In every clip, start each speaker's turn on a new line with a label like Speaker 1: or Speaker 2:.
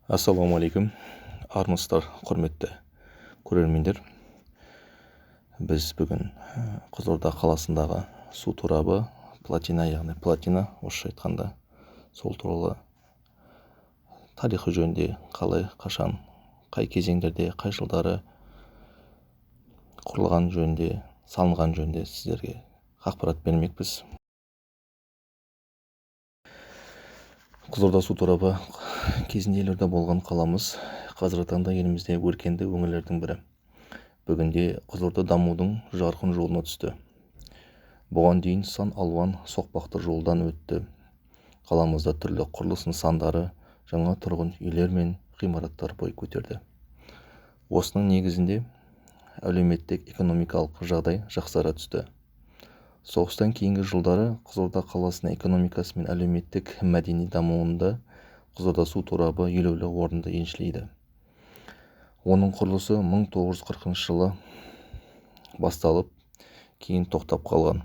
Speaker 1: Ассалаумағалейкум, армысыздар, құрметті көрермендер. Біз бүгін Қызылорда қаласындағы су торабы, платина, орысша айтқанда, сол туралы тарихы жөнінде, қалай, қашан, қай кезеңдерде, қай жылдары құрылған жөнінде, салынған жөнінде сіздерге ақпарат бермекпіз. Қызылорда су торабы кезінде елорда болған қаламыз, қазіргі таңда елімізде өркенді өңірлердің бірі. Бүгінде Қызылорда дамудың жарқын жолына түсті. Бұған дейін сан алуан соқпақты жолдан өтті. Қаламызда түрлі құрылыс нысандары, жаңа тұрғын үйлер мен ғимараттар бой көтерді. Осының негізінде әлеуметтік экономикалық жағдай жақсара түсті. Соғыстан кейінгі жылдары Қызылорда қаласының экономикасы мен әлеуметтік мәдени дамуында Қызылорда су торабы елеулі орынды еншілейді. Оның құрылысы 1940 жылы басталып, кейін тоқтап қалған.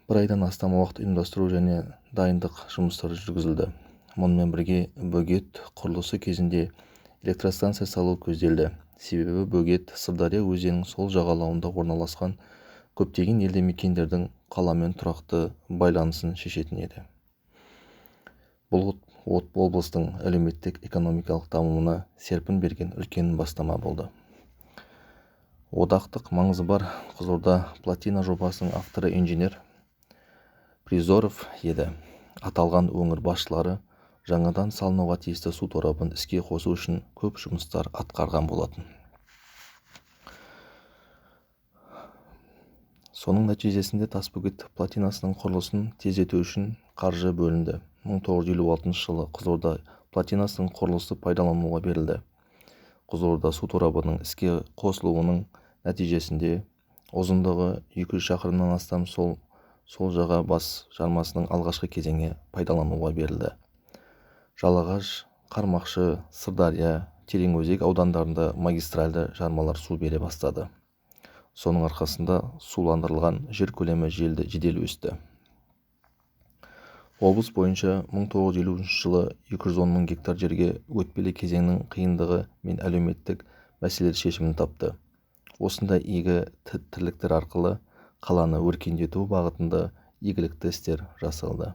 Speaker 1: Бір айдан астам уақыт ұйымдастыру және дайындық жұмыстары жүргізілді. Мұнымен бірге бөгет құрылысы кезінде электростанция салу көзделді. Себебі бөгет Сырдария өзенінің сол жағалауында орналасқан көптеген елді мекендердің қаламен тұрақты байланысын шешетін еді. Бұл облыстың әлеуметтік экономикалық дамуына серпін берген үлкен бастама болды. Одақтық маңызы бар Қызылорда платина жобасының авторы инженер Призоров еді. Аталған өңір басшылары жаңадан салынуға тиісті су торабын іске қосу үшін көп жұмыстар атқарған болатын. Соның нәтижесінде тасбөгет платинасының құрылысын тездету үшін қаржы бөлінді. 1956 жылы Қызылорда платинасының құрылысы пайдалануға берілді. Қызылорда су торабының іске қосылуының нәтижесінде ұзындығы 200 шақырымнан астам сол жаға бас жармасының алғашқы кезеңі пайдалануға берілді. Жалағаш, Қармақшы, Сырдария, Тереңөзек аудандарында магистральды жармалар су бере бастады. Соның арқасында суландырылған жер көлемі жедел өсті. Облыс бойынша 1950 жылы 210 мың гектар жерге өтпелі кезеңнің қиындығы мен әлеуметтік мәселелер шешімін тапты. Осындай игі тірліктер арқылы қаланы өркендету бағытында игілікті істер жасалды.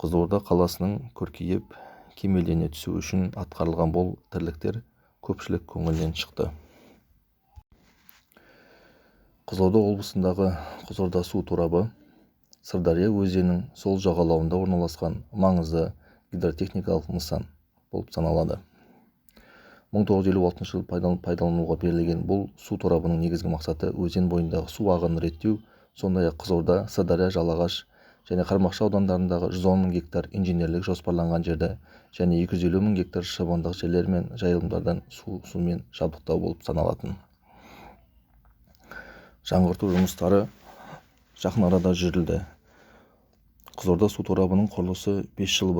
Speaker 1: Қызылорда қаласының көркейіп, кемелдене түсу үшін атқарылған бұл тірліктер көпшілік көңілден шықты. Қызылорда облысындағы Қызылорда су торабы Сырдария өзенінің сол жағалауында орналасқан маңызды гидротехникалық нысан болып саналады. 1956 жылы пайдалануға берілген бұл су торабының негізгі мақсаты өзен бойындағы су ағынын реттеу, сондай-ақ Қызылорда, Сырдария, Жалағаш және Қармақшы аудандарындағы 110 мың гектар инженерлік жоспарланған жерді және 250 мың гектар шабындық жерлер мен жайылымдардан сумен жабдықтау болып саналатын. Жаңғырту жұмыстары жақын арада жүрілді. Қызылорда су торабының құрылысы 5 жыл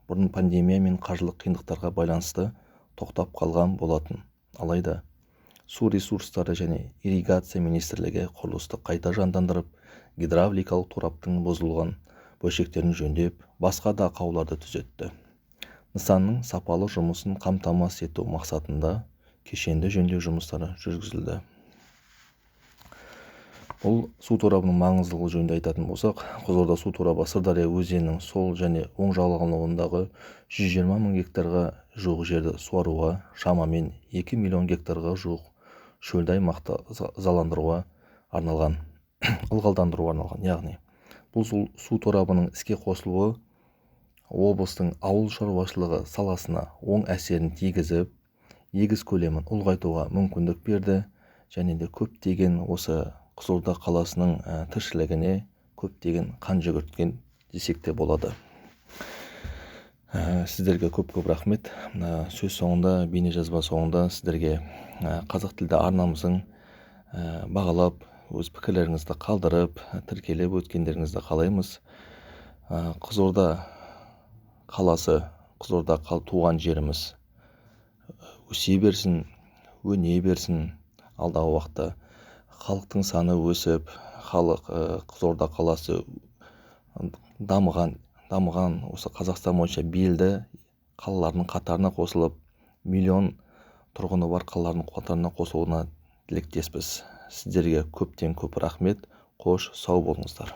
Speaker 1: бұрын пандемия мен қаржылық қиындықтарға байланысты тоқтап қалған болатын. Алайда су ресурстары және ирригация министрлігі құрылысты қайта жандандырып, гидравликалық тораптың бұзылған бөлшектерін жөндеп, басқа да ақауларды түзетті. Нысанның сапалы жұмысын қамтамасыз ету мақсатында кешенді жөндеу жұмыстары жүргізілді. Бұл су торабының маңыздылығы жөнінде айтатын болсақ, Қызылорда су торабы Сырдария өзенінің сол және оң жағалауындағы 120 мың гектарға жуық жерді суаруға, шамамен 2 миллион гектарға жуық шөлді аймақты ылғалдандыруға арналған. Яғни, бұл су торабының іске қосылуы облыстың ауыл шаруашылығы саласына оң әсерін тигізіп, егіс көлемін ұлғайтуға мүмкіндік берді және де көптеген осы Қызылорда қаласының тіршілігіне көптеген қан жүгірткен десек те болады. Сіздерге көп рахмет. Сөз соңында, бейне жазба соңында сіздерге қазақ тілді арнамыздың бағалап, өз пікірлеріңізді қалдырып, тіркеліп өткендеріңізді қалаймыз. Қызылорда қаласы, Қызылорда туған жеріміз өсе берсін, өне берсін. Алдағы уақытта халықтың саны өсіп, Қызылорда қаласы дамыған дамыған осы Қазақстан бойынша белді қалалардың қатарына қосылып, миллион тұрғыны бар қалалардың қатарына қосылуына тілектеспіз. Сіздерге көптен көп рахмет. Қош, сау болыңыздар.